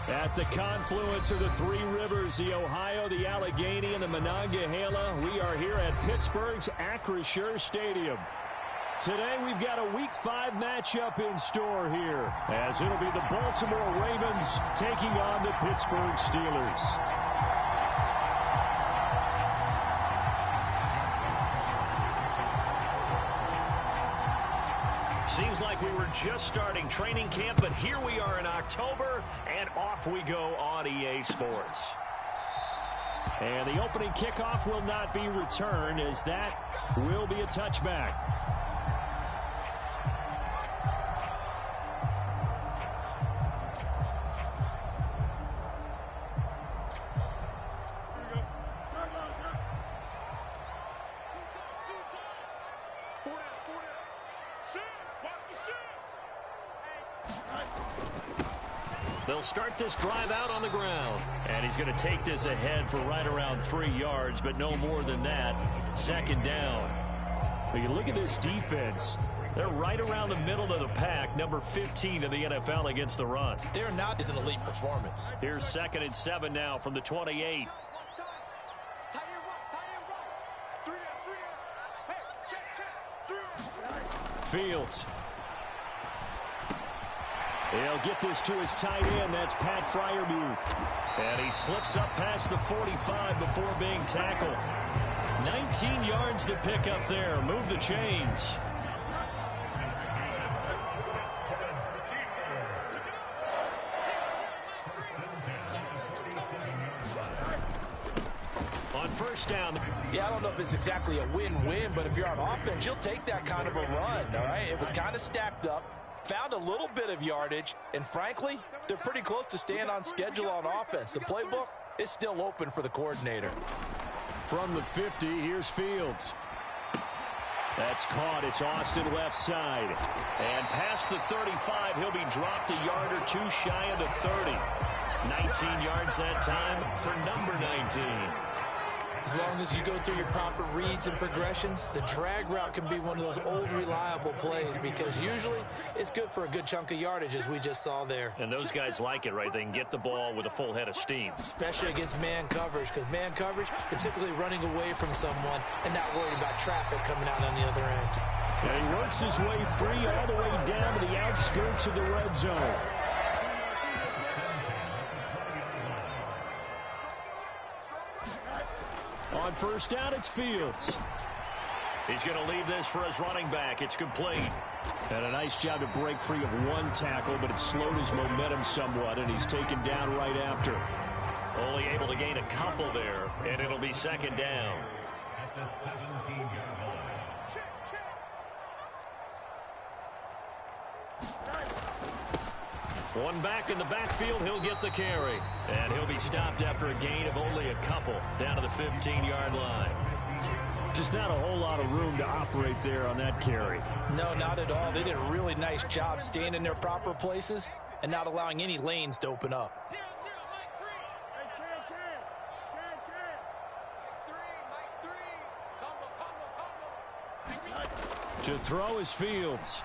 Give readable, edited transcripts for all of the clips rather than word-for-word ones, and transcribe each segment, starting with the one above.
At the confluence of the three rivers, the Ohio, the Allegheny, and the Monongahela, we are here at Pittsburgh's Acrisure Stadium. Today we've got a Week 5 matchup in store here, as it'll be the Baltimore Ravens taking on the Pittsburgh Steelers. Seems like we were just starting training camp, but here we are in October, and off we go on EA Sports. And the opening kickoff will not be returned, as that will be a touchback. They'll start this drive out on the ground. And he's going to take this ahead for right around 3 yards, but no more than that. Second down. But you look at this defense. They're right around the middle of the pack, number 15 in the NFL against the run. They're not as an elite performance. Here's 2nd and 7 now from the 28. Fields. He'll get this to his tight end. That's Pat Freiermuth. And he slips up past the 45 before being tackled. 19 yards to pick up there. Move the chains. On first down. Yeah, I don't know if it's exactly a win-win, but if you're on offense, you'll take that kind of a run, all right? It was kind of stacked up. Found a little bit of yardage, and frankly, they're pretty close to staying on schedule on offense. The playbook is still open for the coordinator. From the 50, here's Fields. That's caught. It's Austin left side. And past the 35, he'll be dropped a yard or two shy of the 30. 19 yards that time for number 19. As long as you go through your proper reads and progressions, the drag route can be one of those old reliable plays because usually it's good for a good chunk of yardage, as we just saw there. And those guys like it, right? They can get the ball with a full head of steam. Especially against man coverage, because man coverage, you're typically running away from someone and not worried about traffic coming out on the other end. And he works his way free all the way down to the outskirts of the red zone. On first down, it's Fields. He's going to leave this for his running back. It's complete. And a nice job to break free of one tackle, but it slowed his momentum somewhat, and he's taken down right after. Only able to gain a couple there, and it'll be second down. One back in the backfield, he'll get the carry. And he'll be stopped after a gain of only a couple, down to the 15-yard line. Just not a whole lot of room to operate there on that carry. No, not at all. They did a really nice job staying in their proper places and not allowing any lanes to open up. To throw is Fields.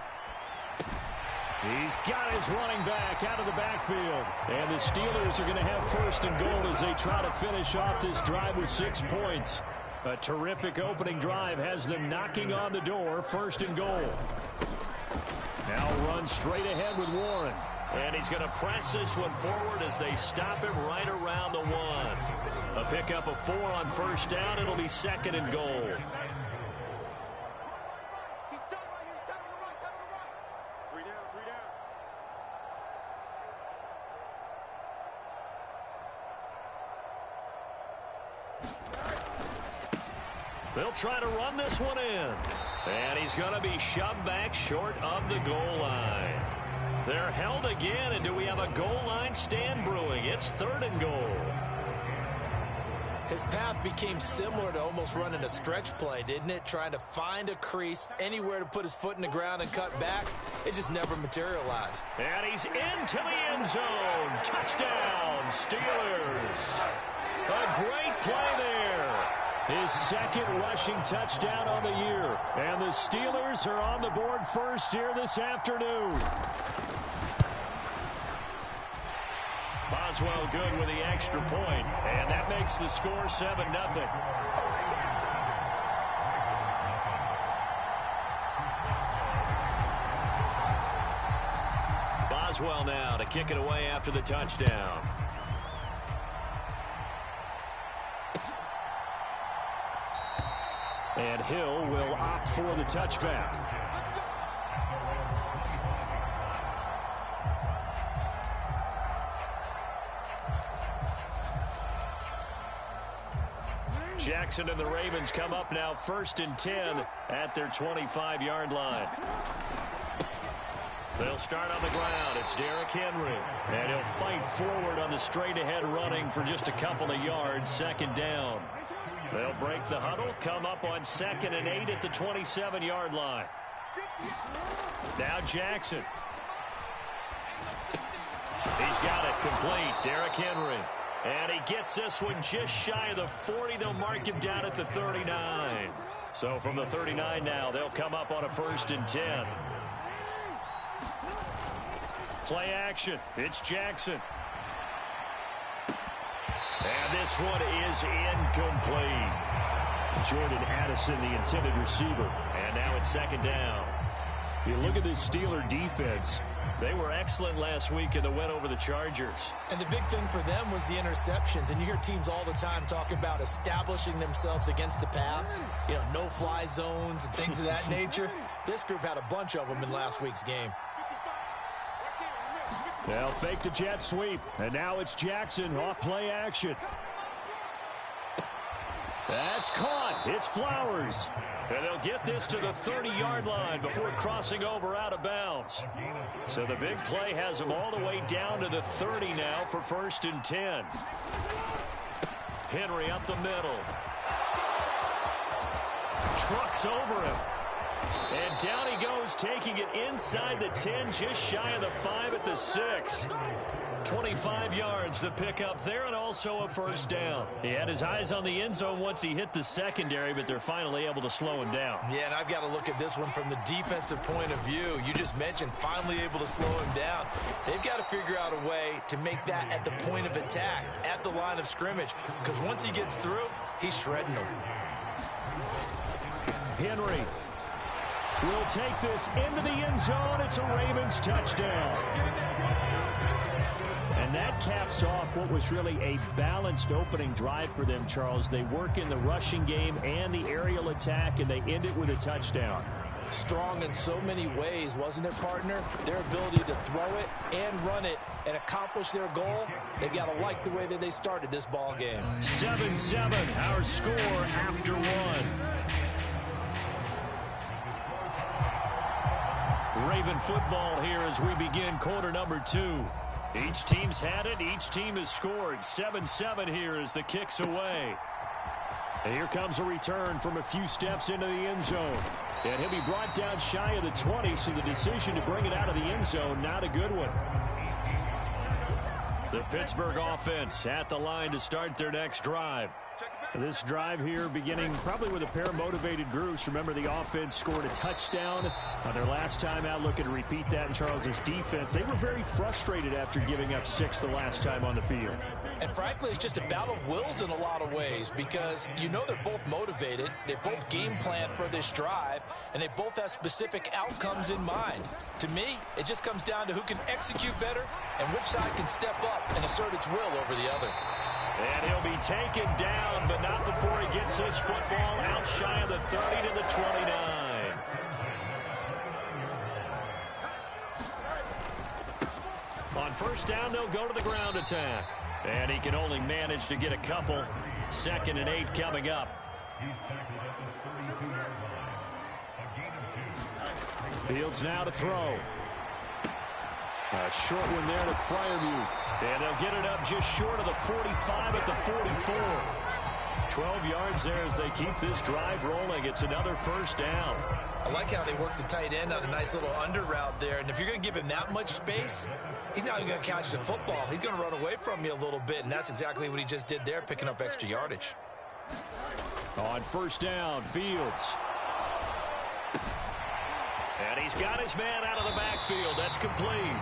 He's got his running back out of the backfield. And the Steelers are going to have first and goal as they try to finish off this drive with 6 points. A terrific opening drive has them knocking on the door. First and goal. Now run straight ahead with Warren. And he's going to press this one forward as they stop him right around the 1. A pickup of 4 on first down. It'll be second and goal. They'll try to run this one in. And he's going to be shoved back short of the goal line. They're held again, and do we have a goal line stand brewing? It's third and goal. His path became similar to almost running a stretch play, didn't it? Trying to find a crease, anywhere to put his foot in the ground and cut back. It just never materialized. And he's into the end zone. Touchdown, Steelers. A great play there. His second rushing touchdown on the year. And the Steelers are on the board first here this afternoon. Boswell good with the extra point, and that makes the score 7-0. Boswell now to kick it away after the touchdown. And Hill will opt for the touchback. Jackson and the Ravens come up now 1st and 10 at their 25-yard line. They'll start on the ground. It's Derrick Henry. And he'll fight forward on the straight-ahead running for just a couple of yards. 2nd down. They'll break the huddle, come up on 2nd and 8 at the 27-yard line. Now Jackson. He's got it complete. Derrick Henry. And he gets this one just shy of the 40. They'll mark him down at the 39. So from the 39 now, they'll come up on a 1st and 10. Play action. It's Jackson. And this one is incomplete. Jordan Addison, the intended receiver. And now it's 2nd down. You look at this Steeler defense. They were excellent last week in the win over the Chargers. And the big thing for them was the interceptions. And you hear teams all the time talk about establishing themselves against the pass. You know, no-fly zones and things of that nature. This group had a bunch of them in last week's game. They'll fake the jet sweep. And now it's Jackson off play action. That's caught. It's Flowers. And they'll get this to the 30-yard line before crossing over out of bounds. So the big play has them all the way down to the 30 now for 1st and 10. Henry up the middle. Trucks over him. And down he goes, taking it inside the 10, just shy of the 5 at the 6. 25 yards the pickup there, and also a 1st down. He had his eyes on the end zone once he hit the secondary, but they're finally able to slow him down. Yeah, and I've got to look at this one from the defensive point of view. You just mentioned finally able to slow him down. They've got to figure out a way to make that at the point of attack, at the line of scrimmage, because once he gets through, he's shredding them. Henry will take this into the end zone. It's a Ravens touchdown. And that caps off what was really a balanced opening drive for them, Charles. They work in the rushing game and the aerial attack, and they end it with a touchdown. Strong in so many ways, wasn't it, partner? Their ability to throw it and run it and accomplish their goal, they've got to like the way that they started this ball game. 7-7, our score after one. Raven football here as we begin quarter number 2. Each team's had it. Each team has scored. 7-7 here as the kick's away. And here comes a return from a few steps into the end zone. And he'll be brought down shy of the 20, so the decision to bring it out of the end zone, not a good one. The Pittsburgh offense at the line to start their next drive. This drive here beginning probably with a pair of motivated groups. Remember, the offense scored a touchdown on their last time out. Looking to repeat that in Charles's defense. They were very frustrated after giving up 6 the last time on the field. And frankly, it's just a battle of wills in a lot of ways, because you know they're both motivated. They both game plan for this drive, and they both have specific outcomes in mind. To me, it just comes down to who can execute better and which side can step up and assert its will over the other. And he'll be taken down, but not before he gets his football out shy of the 30 to the 29. On 1st down, they'll go to the ground attack. And he can only manage to get a couple. 2nd and 8 coming up. Fields now to throw. A short one there to Freiermuth. And they'll get it up just short of the 45 at the 44. 12 yards there as they keep this drive rolling. It's another 1st down. I like how they work the tight end on a nice little under route there. And if you're going to give him that much space, he's not even going to catch the football. He's going to run away from you a little bit, and that's exactly what he just did there, picking up extra yardage. On 1st down, Fields. And he's got his man out of the backfield. That's complete.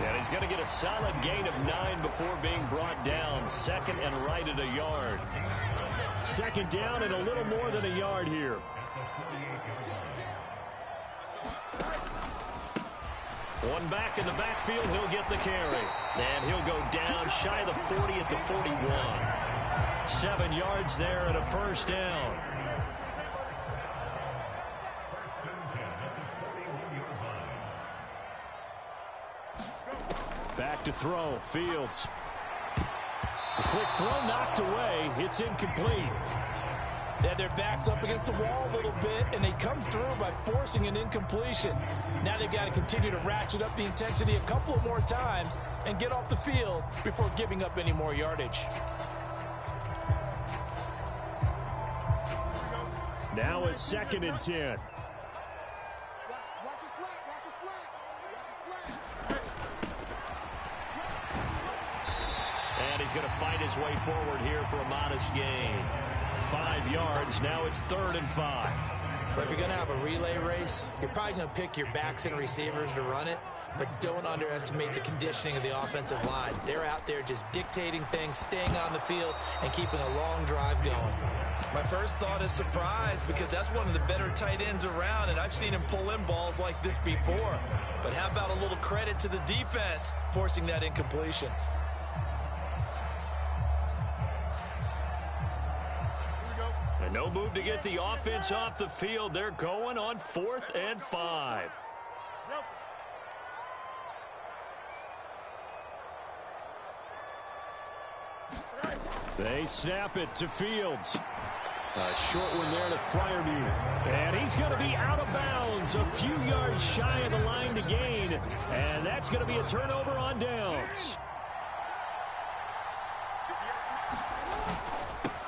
And he's going to get a solid gain of 9 before being brought down. Second and right at a yard. Second down and a little more than a yard here. One back in the backfield, he'll get the carry. And he'll go down shy of the 40 at the 41. 7 yards there and a first down. Back to throw, Fields. Quick throw knocked away. It's incomplete. Yeah, their back's up against the wall a little bit, and they come through by forcing an incompletion. Now they've got to continue to ratchet up the intensity a couple of more times and get off the field before giving up any more yardage. Now a 2nd and 10. And he's going to fight his way forward here for a modest gain. 5 yards. Now it's 3rd and 5. But if you're going to have a relay race, you're probably going to pick your backs and receivers to run it, but don't underestimate the conditioning of the offensive line. They're out there just dictating things, staying on the field, and keeping a long drive going. My first thought is surprise, because that's one of the better tight ends around, and I've seen him pull in balls like this before. But how about a little credit to the defense forcing that incompletion? And no move to get the offense off the field. They're going on 4th and 5. They snap it to Fields. A short one there to Freiermuth. And he's going to be out of bounds, a few yards shy of the line to gain. And that's going to be a turnover on downs.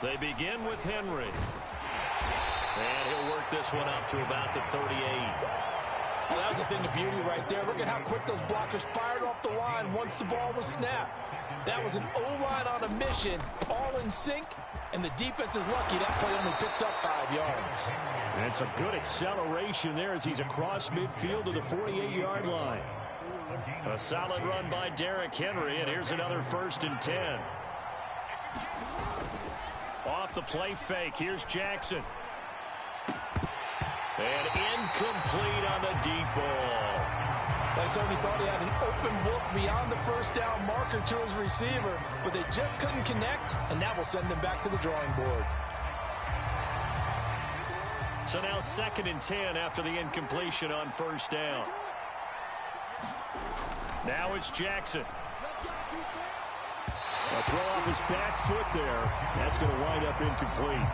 They begin with Henry. And he'll work this one up to about the 38. Well, that was a thing of beauty right there. Look at how quick those blockers fired off the line once the ball was snapped. That was an O-line on a mission, all in sync, and the defense is lucky that play only picked up 5 yards. And it's a good acceleration there as he's across midfield to the 48-yard line. A solid run by Derrick Henry, and here's another 1st and 10. Off the play fake, here's Jackson. And incomplete on the deep ball. They certainly thought he had an open look beyond the first down marker to his receiver, but they just couldn't connect, and that will send them back to the drawing board. So now 2nd and 10 after the incompletion on 1st down. Now it's Jackson. A throw off his back foot there. That's going to wind up incomplete.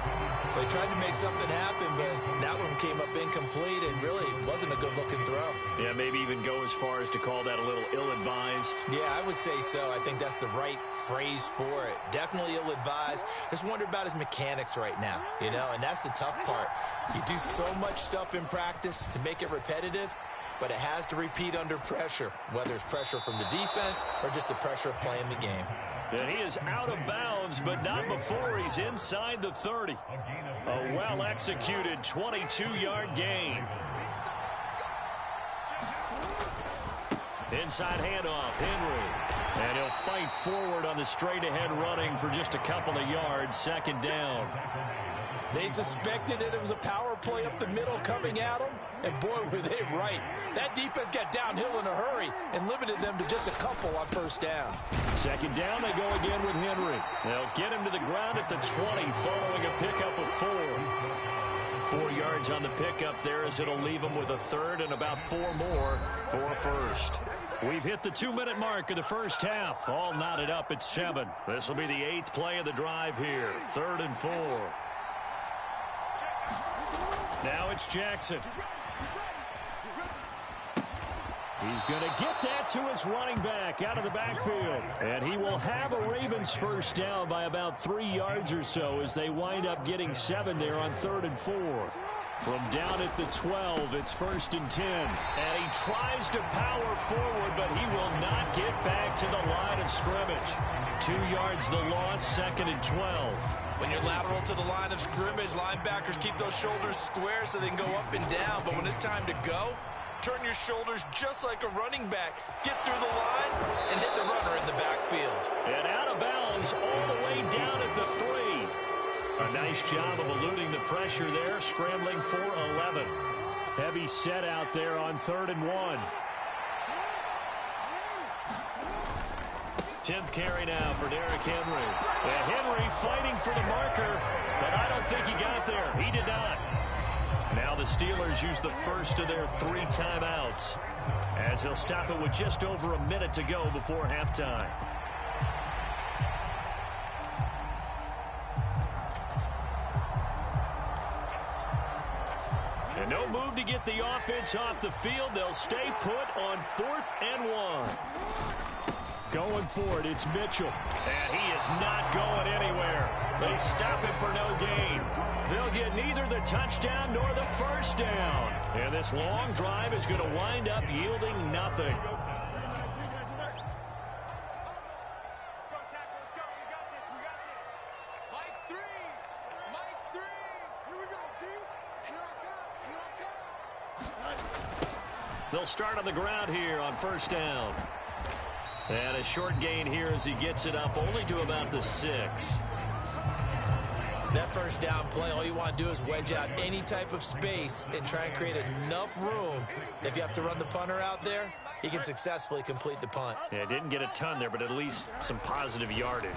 They tried to make something happen, but that one came up incomplete and really wasn't a good-looking throw. Yeah, maybe even go as far as to call that a little ill-advised. Yeah, I would say so. I think that's the right phrase for it. Definitely ill-advised. Just wonder about his mechanics right now, you know, and that's the tough part. You do so much stuff in practice to make it repetitive, but it has to repeat under pressure, whether it's pressure from the defense or just the pressure of playing the game. And he is out of bounds, but not before he's inside the 30. A well-executed 22-yard gain. Inside handoff, Henry. And he'll fight forward on the straight-ahead running for just a couple of yards, 2nd down. They suspected that it was a power play up the middle coming at them, and boy, were they right. That defense got downhill in a hurry and limited them to just a couple on 1st down. 2nd down, they go again with Henry. They'll get him to the ground at the 20 following a pickup of 4. 4 yards on the pickup there as it'll leave them with a 3rd and about 4 more for a 1st. We've hit the 2-minute mark of the first half. All knotted up at 7. This will be the 8th play of the drive here. 3rd and 4. Now it's Jackson. He's going to get that to his running back out of the backfield. And he will have a Ravens 1st down by about 3 yards or so as they wind up getting 7 there on 3rd and 4. From down at the 12, it's 1st and 10. And he tries to power forward, but he will not get back to the line of scrimmage. 2 yards the loss, 2nd and 12. When you're lateral to the line of scrimmage, linebackers keep those shoulders square so they can go up and down. But when it's time to go, turn your shoulders just like a running back, get through the line, and hit the runner in the backfield. And out of bounds all the way down at the 3. A nice job of eluding the pressure there, scrambling for 11. Heavy set out there on 3rd and 1. 10th carry now for Derrick Henry. And Henry fighting for the marker, but I don't think he got there. He did not. Now the Steelers use the first of their 3 timeouts as they'll stop it with just over a minute to go before halftime. And no move to get the offense off the field. They'll stay put on 4th and 1. Going for it, it's Mitchell. And he is not going anywhere. They stop him for no gain. They'll get neither the touchdown nor the first down. And this long drive is going to wind up yielding nothing. They'll start on the ground here on 1st down. And a short gain here as he gets it up only to about the 6. That first down play, all you want to do is wedge out any type of space and try and create enough room. If you have to run the punter out there, he can successfully complete the punt. Yeah, didn't get a ton there, but at least some positive yardage.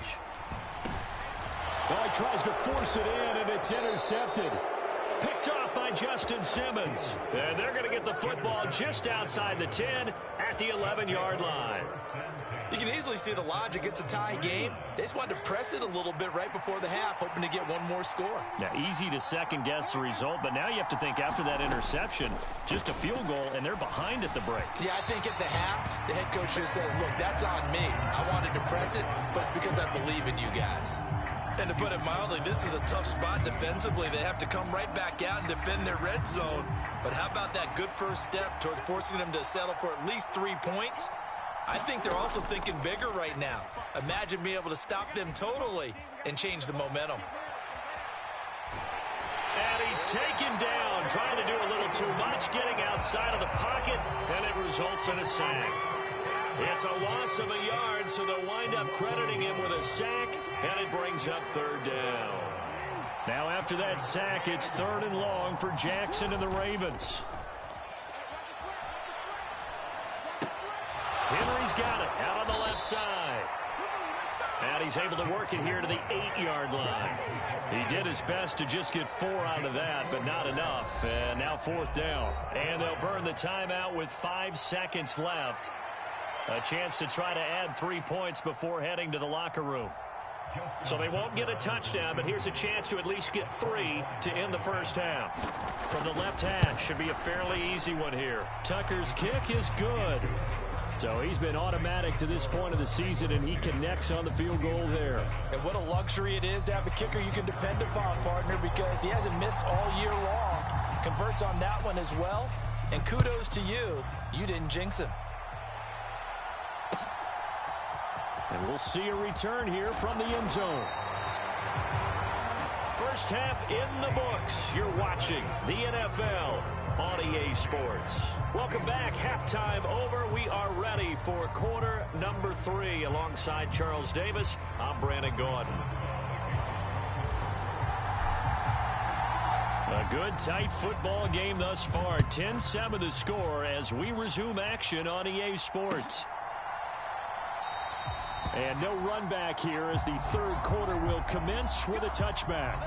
Well, he tries to force it in, and it's intercepted. Picked off by Justin Simmons. And they're going to get the football just outside the 10 at the 11-yard line. You can easily see the logic. It's a tie game. They just wanted to press it a little bit right before the half, hoping to get one more score. Now, easy to second-guess the result, but now you have to think after that interception, just a field goal, and they're behind at the break. Yeah, I think at the half, the head coach just says, look, that's on me. I wanted to press it, but it's because I believe in you guys. And to put it mildly, this is a tough spot defensively. They have to come right back out and defend their red zone. But how about that good first step towards forcing them to settle for at least 3 points? I think they're also thinking bigger right now. Imagine being able to stop them totally and change the momentum. And he's taken down, trying to do a little too much, getting outside of the pocket, and it results in a sack. It's a loss of a yard, so they'll wind up crediting him with a sack, and it brings up 3rd down. Now after that sack, it's 3rd and long for Jackson and the Ravens. Henry's got it out on the left side. And he's able to work it here to the 8-yard line. He did his best to just get 4 out of that, but not enough. And now 4th down. And they'll burn the timeout with 5 seconds left. A chance to try to add 3 points before heading to the locker room. So they won't get a touchdown, but here's a chance to at least get 3 to end the first half. From the left hash, should be a fairly easy one here. Tucker's kick is good. So he's been automatic to this point of the season, and he connects on the field goal there. And what a luxury it is to have a kicker you can depend upon, partner, because he hasn't missed all year long. Converts on that one as well. And kudos to you. You didn't jinx him. And we'll see a return here from the end zone. First half in the books. You're watching the NFL on EA Sports. Welcome back. Halftime over. We are ready for quarter number 3. Alongside Charles Davis, I'm Brandon Gaudin. A good, tight football game thus far. 10-7 the score as we resume action on EA Sports. And no run back here as the 3rd quarter will commence with a touchback.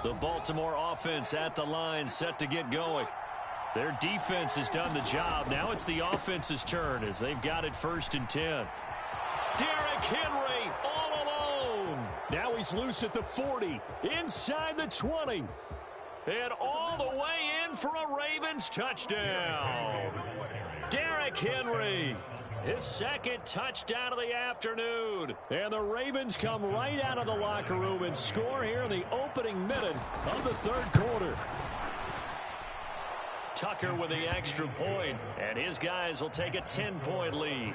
The Baltimore offense at the line, set to get going. Their defense has done the job. Now it's the offense's turn as they've got it 1st and 10. Derrick Henry all alone. Now he's loose at the 40, inside the 20. And all the way in for a Ravens touchdown. Derrick Henry, his 2nd touchdown of the afternoon. And the Ravens come right out of the locker room and score here in the opening minute of the 3rd quarter. Tucker with the extra point, and his guys will take a 10-point lead.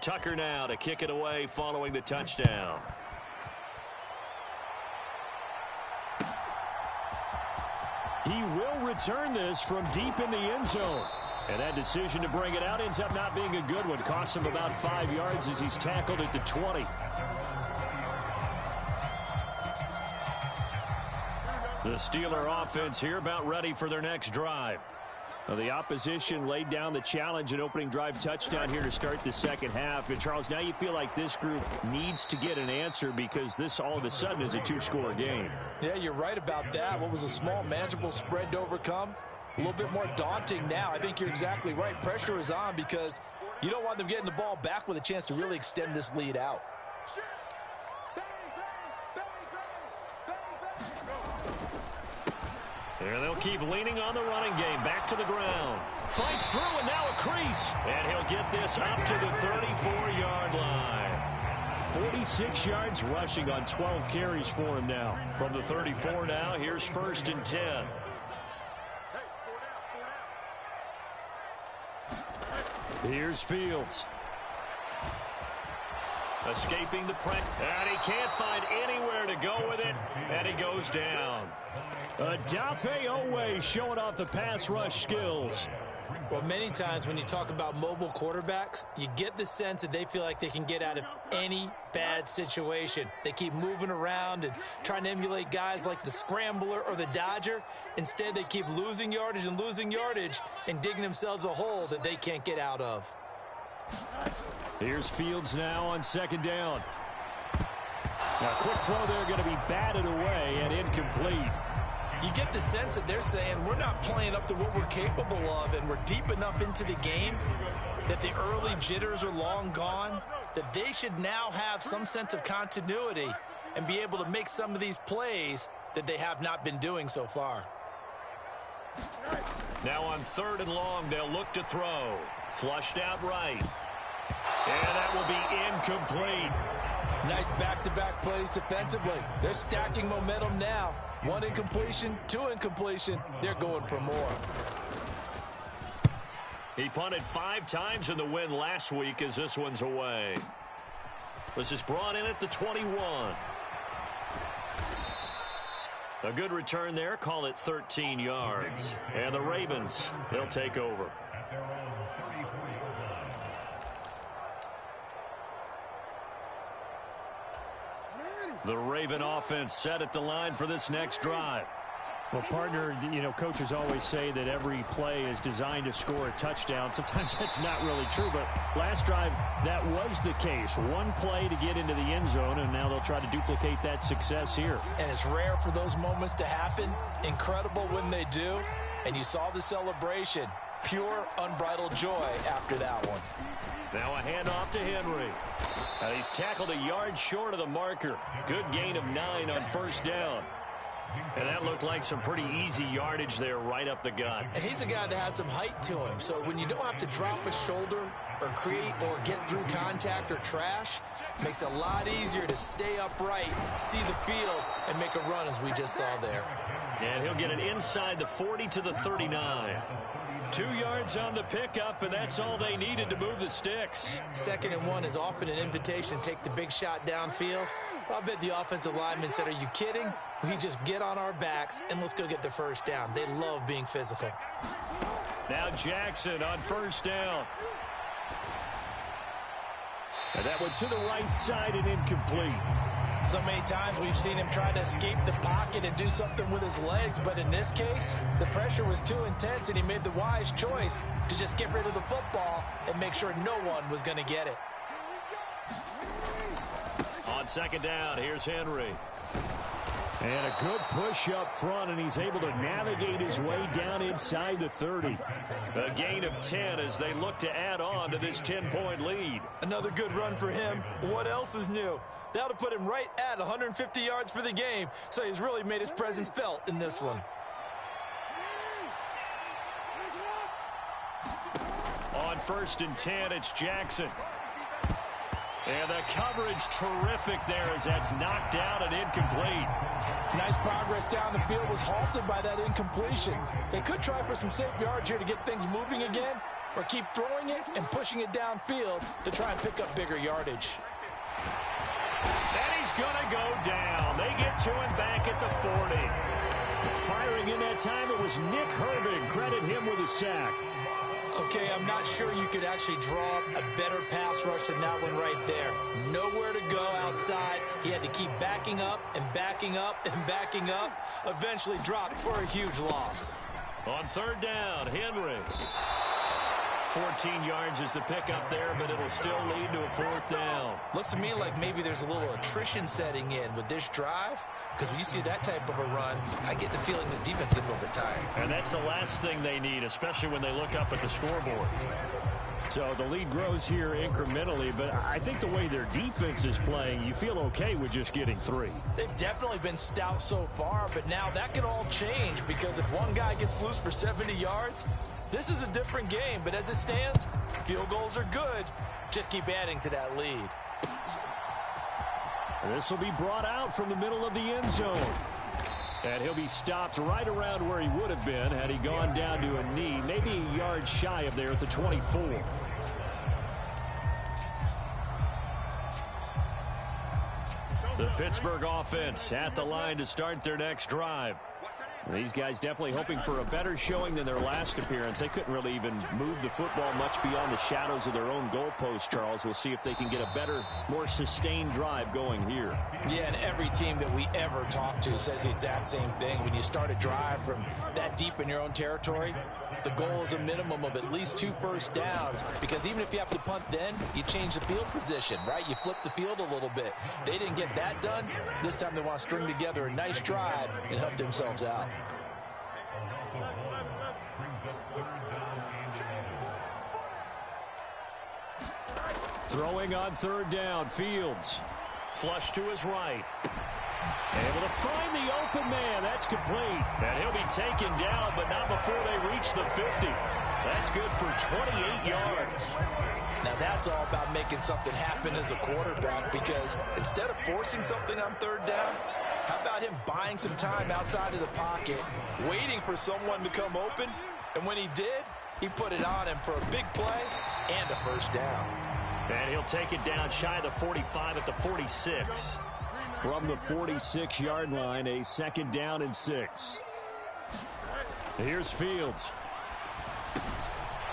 Tucker now to kick it away following the touchdown. He will return this from deep in the end zone. And that decision to bring it out ends up not being a good one. Costs him about 5 yards as he's tackled at the 20. The Steeler offense here about ready for their next drive. Well, the opposition laid down the challenge and opening drive touchdown here to start the second half. And, Charles, now you feel like this group needs to get an answer because this all of a sudden is a two-score game. Yeah, you're right about that. What was a small, manageable spread to overcome? A little bit more daunting now. I think you're exactly right. Pressure is on because you don't want them getting the ball back with a chance to really extend this lead out. There they'll keep leaning on the running game. Back to the ground. Fights through and now a crease. And he'll get this up to the 34-yard line. 46 yards rushing on 12 carries for him now. From the 34 now, here's 1st and 10. Here's Fields. Escaping the press. And he can't find anywhere to go with it. And he goes down. Odafe Oweh showing off the pass rush skills. Well, many times when you talk about mobile quarterbacks, you get the sense that they feel like they can get out of any bad situation. They keep moving around and trying to emulate guys like the Scrambler or the Dodger. Instead, they keep losing yardage and digging themselves a hole that they can't get out of. Here's Fields now on 2nd down. Now, quick throw there going to be batted away and incomplete. You get the sense that they're saying we're not playing up to what we're capable of, and we're deep enough into the game that the early jitters are long gone, that they should now have some sense of continuity and be able to make some of these plays that they have not been doing so far. Now on 3rd and long, they'll look to throw. Flushed out right. And that will be incomplete. Nice back-to-back plays defensively. They're stacking momentum now. 1 incompletion, 2 incompletion. They're going for more. He punted 5 times in the win last week as this one's away. This is brought in at the 21. A good return there. Call it 13 yards. And the Ravens, they'll take over. The Raven offense set at the line for this next drive. Well, partner, coaches always say that every play is designed to score a touchdown. Sometimes that's not really true, but last drive, that was the case. One play to get into the end zone, and now they'll try to duplicate that success here. And it's rare for those moments to happen. Incredible when they do. And you saw the celebration. Pure, unbridled joy after that one. Now a handoff to Henry. He's tackled a yard short of the marker. Good gain of 9 on 1st down. And that looked like some pretty easy yardage there right up the gut. And he's a guy that has some height to him. So when you don't have to drop a shoulder or create or get through contact or trash, it makes it a lot easier to stay upright, see the field, and make a run as we just saw there. And he'll get it inside the 40 to the 39. 2 yards on the pickup, and that's all they needed to move the sticks. 2nd and 1 is often an invitation to take the big shot downfield. I bet the offensive lineman said, are you kidding? We just get on our backs, and let's go get the 1st down. They love being physical. Now Jackson on 1st down. And that one to the right side and incomplete. So many times we've seen him try to escape the pocket and do something with his legs, but in this case, the pressure was too intense, and he made the wise choice to just get rid of the football and make sure no one was going to get it. On 2nd down, here's Henry. And a good push up front, and he's able to navigate his way down inside the 30. A gain of 10 as they look to add on to this 10-point lead. Another good run for him. What else is new? That'll put him right at 150 yards for the game, so he's really made his presence felt in this one. On 1st and 10, it's Jackson. And the coverage terrific there as that's knocked down and incomplete. Nice progress down the field was halted by that incompletion. They could try for some safe yards here to get things moving again, or keep throwing it and pushing it downfield to try and pick up bigger yardage. And he's going to go down. They get to him back at the 40. Firing in that time, it was Nick Herbig. Credit him with a sack. Okay, I'm not sure you could actually draw a better pass rush than that one right there. Nowhere to go outside. He had to keep backing up and backing up and backing up. Eventually dropped for a huge loss. On third down, Henry. 14 yards is the pickup there, but it'll still lead to a fourth down. Looks to me like maybe there's a little attrition setting in with this drive, because when you see that type of a run, I get the feeling the defense gets a little bit tired. And that's the last thing they need, especially when they look up at the scoreboard. So the lead grows here incrementally, but I think the way their defense is playing, you feel okay with just getting 3. They've definitely been stout so far, but now that could all change, because if one guy gets loose for 70 yards, this is a different game. But as it stands, field goals are good. Just keep adding to that lead. This will be brought out from the middle of the end zone. And he'll be stopped right around where he would have been had he gone down to a knee, maybe a yard shy of there at the 24. The Pittsburgh offense at the line to start their next drive. These guys definitely hoping for a better showing than their last appearance. They couldn't really even move the football much beyond the shadows of their own goalpost, Charles. We'll see if they can get a better, more sustained drive going here. Yeah, and every team that we ever talk to says the exact same thing. When you start a drive from that deep in your own territory, the goal is a minimum of at least 2 first downs, because even if you have to punt then, you change the field position, right? You flip the field a little bit. They didn't get that done. This time they want to string together a nice drive and help themselves out. Throwing on third down, Fields. Flush to his right. Able to find the open man. That's complete. And he'll be taken down, but not before they reach the 50. That's good for 28 yards. Now that's all about making something happen as a quarterback, because instead of forcing something on third down, how about him buying some time outside of the pocket, waiting for someone to come open, and when he did, he put it on him for a big play and a first down. And he'll take it down shy of the 45 at the 46. From the 46-yard line, a second down and 6. Here's Fields.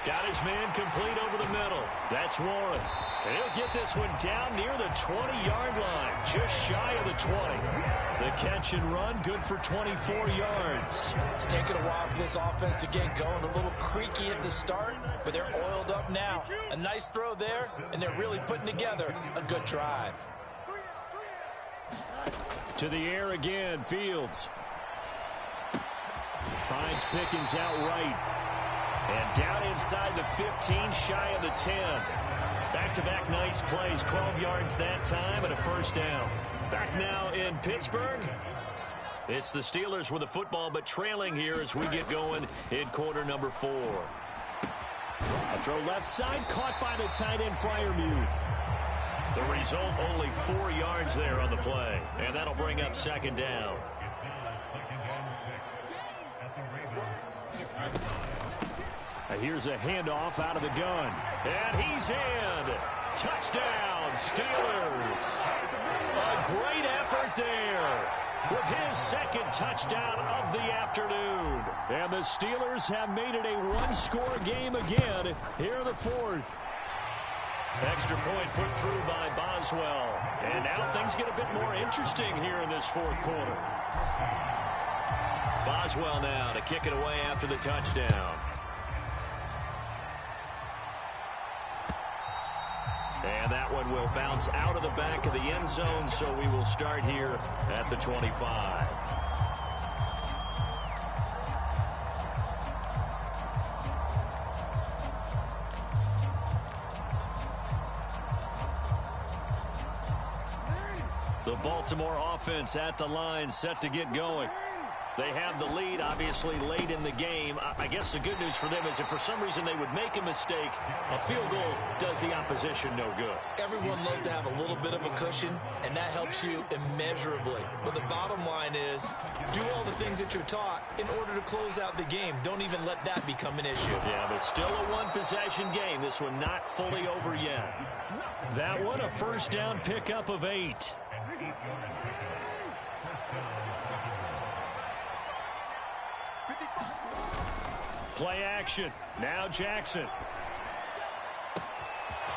Got his man complete over the middle. That's Warren. And he'll get this one down near the 20-yard line, just shy of the 20. The catch and run, good for 24 yards. It's taken a while for this offense to get going. A little creaky at the start, but they're oiled up now. A nice throw there, and they're really putting together a good drive. To the air again, Fields. Finds Pickens outright. And down inside the 15, shy of the 10. Back-to-back nice plays, 12 yards that time and a first down. Back now in Pittsburgh. It's the Steelers with the football, but trailing here as we get going in quarter number 4. A throw left side, caught by the tight end Freiermuth. The result, only 4 yards there on the play. And that'll bring up second down. Here's a handoff out of the gun. And he's in. Touchdown, Steelers. A great effort there with his second touchdown of the afternoon. And the Steelers have made it a one-score game again here in the 4th. Extra point put through by Boswell. And now things get a bit more interesting here in this 4th quarter. Boswell now to kick it away after the touchdown. And that one will bounce out of the back of the end zone, so we will start here at the 25. The Baltimore offense at the line, set to get going. They have the lead, obviously, late in the game. I guess the good news for them is if for some reason they would make a mistake, a field goal does the opposition no good. Everyone loves to have a little bit of a cushion, and that helps you immeasurably. But the bottom line is, do all the things that you're taught in order to close out the game. Don't even let that become an issue. Yeah, but still a one-possession game. This one not fully over yet. That one, a first down pickup of 8. Play action. Now Jackson.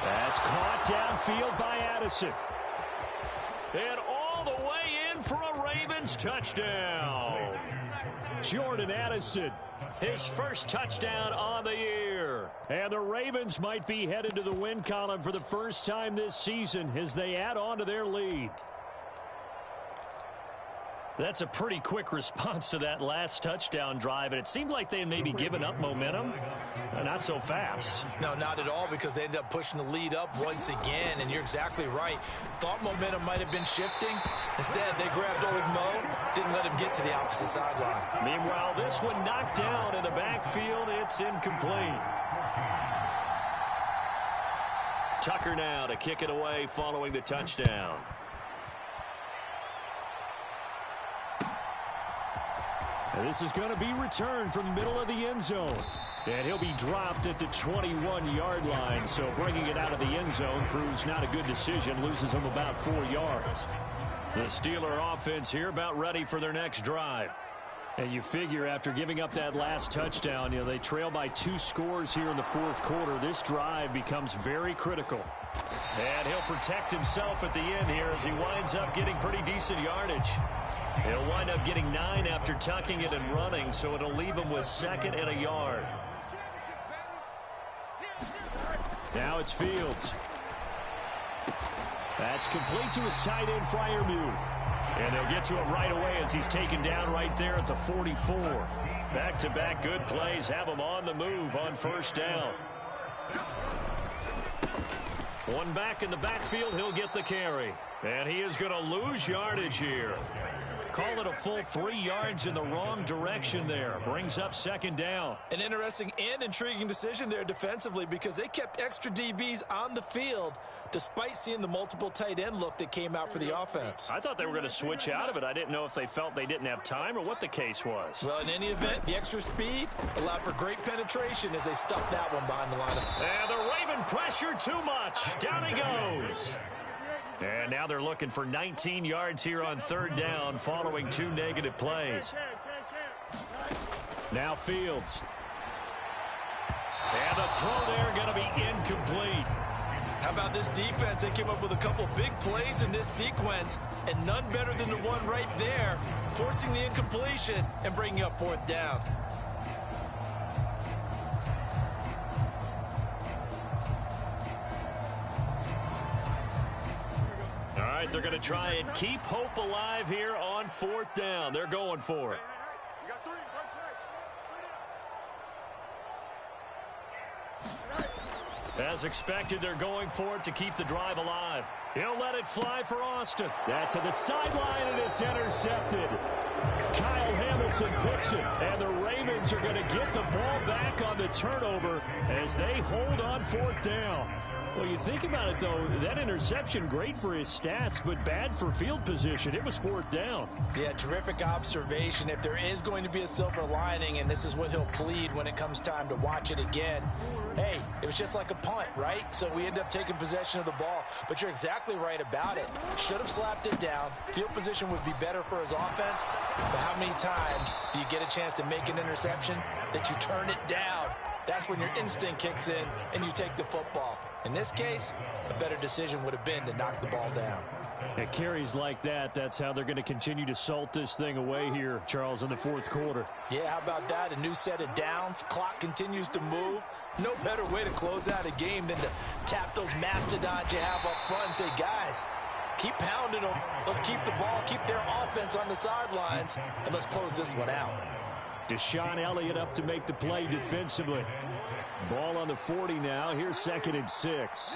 That's caught downfield by Addison. And all the way in for a Ravens touchdown. Jordan Addison, his first touchdown on the year. And the Ravens might be headed to the win column for the first time this season as they add on to their lead. That's a pretty quick response to that last touchdown drive, and it seemed like they had maybe given up momentum. Not so fast. No, not at all, because they ended up pushing the lead up once again, and you're exactly right. Thought momentum might have been shifting. Instead, they grabbed old Mo, didn't let him get to the opposite sideline. Meanwhile, this one knocked down in the backfield. It's incomplete. Tucker now to kick it away following the touchdown. And this is going to be returned from the middle of the end zone. And he'll be dropped at the 21-yard line. So bringing it out of the end zone proves not a good decision. Loses him about 4 yards. The Steeler offense here about ready for their next drive. And you figure after giving up that last touchdown, they trail by 2 scores here in the fourth quarter. This drive becomes very critical. And he'll protect himself at the end here as he winds up getting pretty decent yardage. He'll wind up getting 9 after tucking it and running, so it'll leave him with 2nd and a yard. Now it's Fields. That's complete to his tight end, Freiermuth. And they'll get to him right away as he's taken down right there at the 44. Back-to-back good plays have him on the move on first down. One back in the backfield, he'll get the carry. And he is going to lose yardage here. Call it a full 3 yards in the wrong direction there. Brings up 2nd down. An interesting and intriguing decision there defensively, because they kept extra DBs on the field despite seeing the multiple tight end look that came out for the offense. I thought they were going to switch out of it. I didn't know if they felt they didn't have time or what the case was. Well, in any event, the extra speed allowed for great penetration as they stuffed that one behind the line. And the Raven pressure too much. Down he goes. And now they're looking for 19 yards here on 3rd down following 2 negative plays. Now Fields. And the throw there going to be incomplete. How about this defense? They came up with a couple big plays in this sequence, and none better than the one right there, forcing the incompletion and bringing up 4th down. All right, they're going to try and keep hope alive here on 4th down. They're going for it. As expected, they're going for it to keep the drive alive. He'll let it fly for Austin. That to the sideline, and it's intercepted. Kyle Hamilton picks it, and the Ravens are going to get the ball back on the turnover as they hold on 4th down. Well, you think about it, though, that interception, great for his stats, but bad for field position. It was 4th down. Yeah, terrific observation. If there is going to be a silver lining, and this is what he'll plead when it comes time to watch it again, hey, it was just like a punt, right? So we end up taking possession of the ball. But you're exactly right about it. Should have slapped it down. Field position would be better for his offense. But how many times do you get a chance to make an interception that you turn it down? That's when your instinct kicks in and you take the football. In this case, a better decision would have been to knock the ball down. At carries like that, that's how they're going to continue to salt this thing away here, Charles, in the 4th quarter. Yeah, how about that? A new set of downs. Clock continues to move. No better way to close out a game than to tap those mastodons you have up front and say, guys, keep pounding them. Let's keep the ball, keep their offense on the sidelines, and let's close this one out. Deshaun Elliott up to make the play defensively. Ball on the 40 now. Here's 2nd and 6.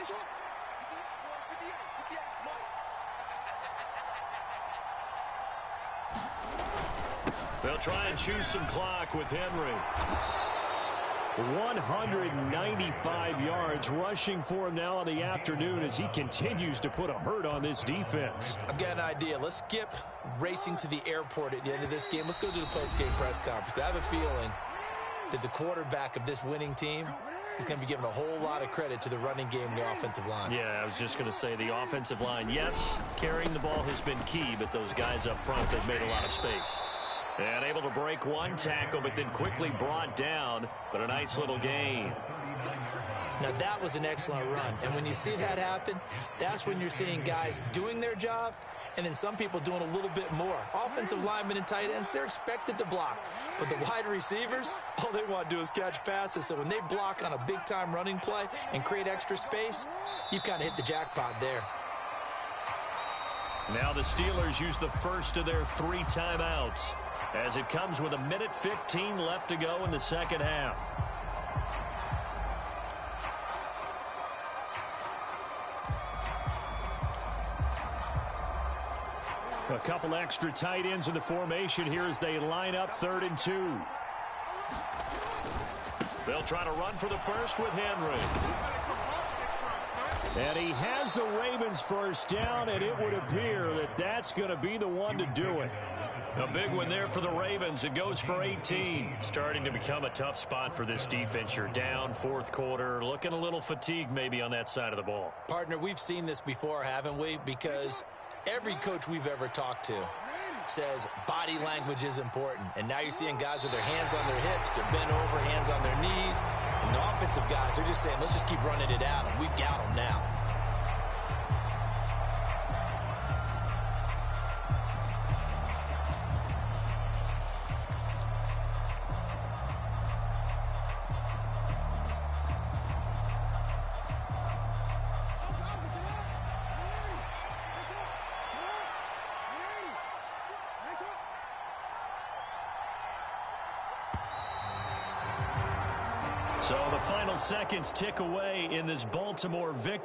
They'll try and choose some clock with Henry. 195 yards rushing for him now in the afternoon as he continues to put a hurt on this defense. I've got an idea. Let's skip racing to the airport at the end of this game. Let's go to the post-game press conference. I have a feeling that the quarterback of this winning team is going to be given a whole lot of credit to the running game and the offensive line. Yeah, I was just going to say the offensive line, yes, carrying the ball has been key, but those guys up front, they've made a lot of space. And able to break one tackle, but then quickly brought down, but a nice little gain. Now, that was an excellent run. And when you see that happen, that's when you're seeing guys doing their job and then some people doing a little bit more. Offensive linemen and tight ends, they're expected to block. But the wide receivers, all they want to do is catch passes. So when they block on a big-time running play and create extra space, you've kind of hit the jackpot there. Now the Steelers use the first of their 3 timeouts as it comes with 1:15 left to go in the second half. A couple extra tight ends in the formation here as they line up 3rd and 2. They'll try to run for the first with Henry. And he has the Ravens first down, and it would appear that that's going to be the one to do it. A big one there for the Ravens. It goes for 18. Starting to become a tough spot for this defense. You're down 4th quarter, looking a little fatigued maybe on that side of the ball. Partner, we've seen this before, haven't we? Because every coach we've ever talked to says body language is important. And now you're seeing guys with their hands on their hips, they're bent over, hands on their knees. And the offensive guys are just saying, let's just keep running it out, and we've got them now. So the final seconds tick away in this Baltimore victory.